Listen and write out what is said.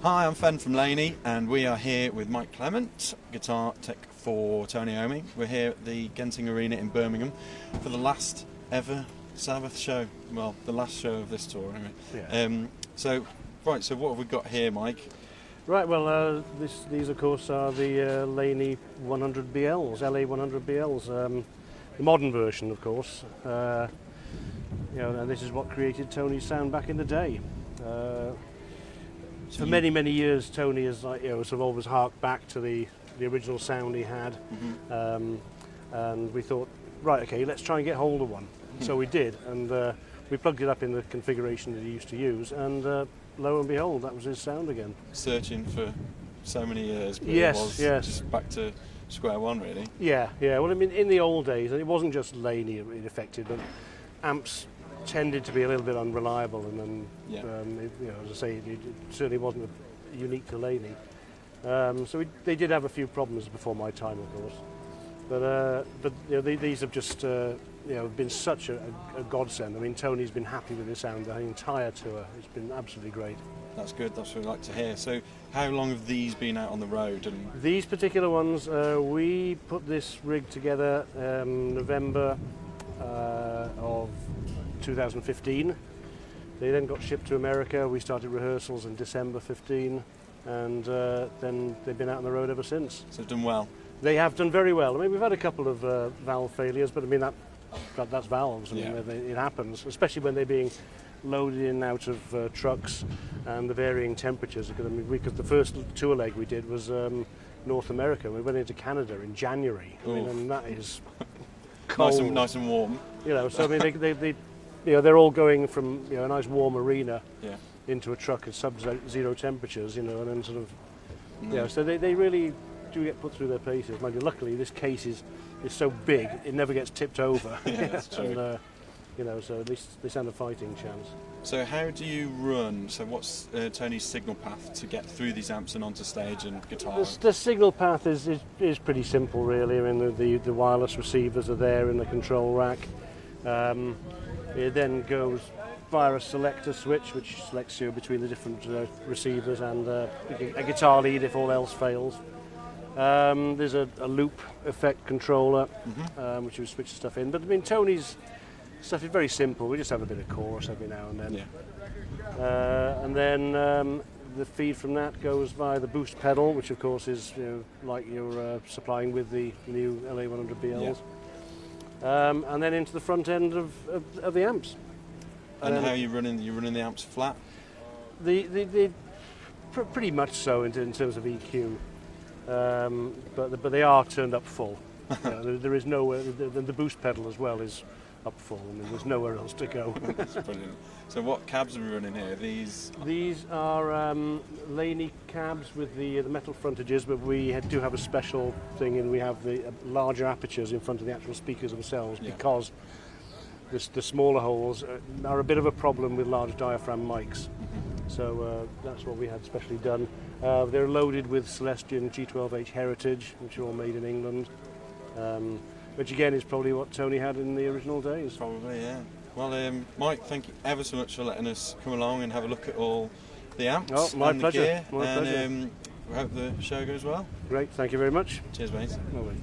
Hi, I'm Fen from Laney, and we are here with Mike Clement, guitar tech for Tony Iommi. We're here at the Genting Arena in Birmingham for the last ever Sabbath show. Well, the last show of this tour, anyway. Yeah. So what have we got here, Mike? Right, well, these of course are the Laney 100BLs, LA 100BLs, the modern version, of course. And this is what created Tony's sound back in the day. For many years, Tony has sort of always harked back to the original sound he had, and we thought, right, okay, let's try and get hold of one. So we did, and we plugged it up in the configuration that he used to use, and lo and behold, that was his sound again. Searching for so many years, but yes, it was just back to square one, really. Yeah. Well, I mean, in the old days, and it wasn't just Laney it affected, but amps tended to be a little bit unreliable, and then, as I say, it certainly wasn't unique to Laney. So they did have a few problems before my time, of course. But these have just been such a godsend. I mean, Tony's been happy with the sound the entire tour. It's been absolutely great. That's good. That's what we like to hear. So, how long have these been out on the road? And these particular ones, we put this rig together November of 2015. They then got shipped to America. We started rehearsals in December 15, and then they've been out on the road ever since. So, they've done well. They have done very well. I mean, we've had a couple of valve failures, but I mean that's valves. I mean, it happens, especially when they're being loaded in and out of trucks and the varying temperatures. Because the first tour leg we did was North America. We went into Canada in January. I mean, and that is cold. nice and warm. So I mean, they're all going from a nice warm arena into a truck at sub-zero temperatures. And then sort of so they really do get put through their paces. Mind you, luckily this case is so big it never gets tipped over. Yeah, that's true. And, so at least they stand a fighting chance. So how do you run? So what's Tony's signal path to get through these amps and onto stage and guitar? The signal path is pretty simple, really. I mean, the wireless receivers are there in the control rack. It then goes via a selector switch, which selects you between the different receivers, and a guitar lead if all else fails. There's a loop effect controller, which you switch stuff in. But I mean, Tony's stuff is very simple. We just have a bit of chorus every now and then. And then the feed from that goes via the boost pedal, which of course is like you're supplying with the new LA 100BLs. And then into the front end of the amps. And how are you running? You're running the amps flat? Pretty much so in terms of EQ. But they are turned up full. There is nowhere. The boost pedal as well is up full. I mean, there's nowhere else to go. That's brilliant. So what cabs are we running here? These are Laney cabs with the metal frontages, but we do have a special thing, and we have the larger apertures in front of the actual speakers themselves because the smaller holes are a bit of a problem with large diaphragm mics. So that's what we had specially done. They're loaded with Celestion G12H Heritage, which are all made in England, which again is probably what Tony had in the original days. Probably, yeah. Well, Mike, thank you ever so much for letting us come along and have a look at all the amps my and pleasure. the gear. My pleasure. We hope the show goes well. Great, thank you very much. Cheers, mate. No worries.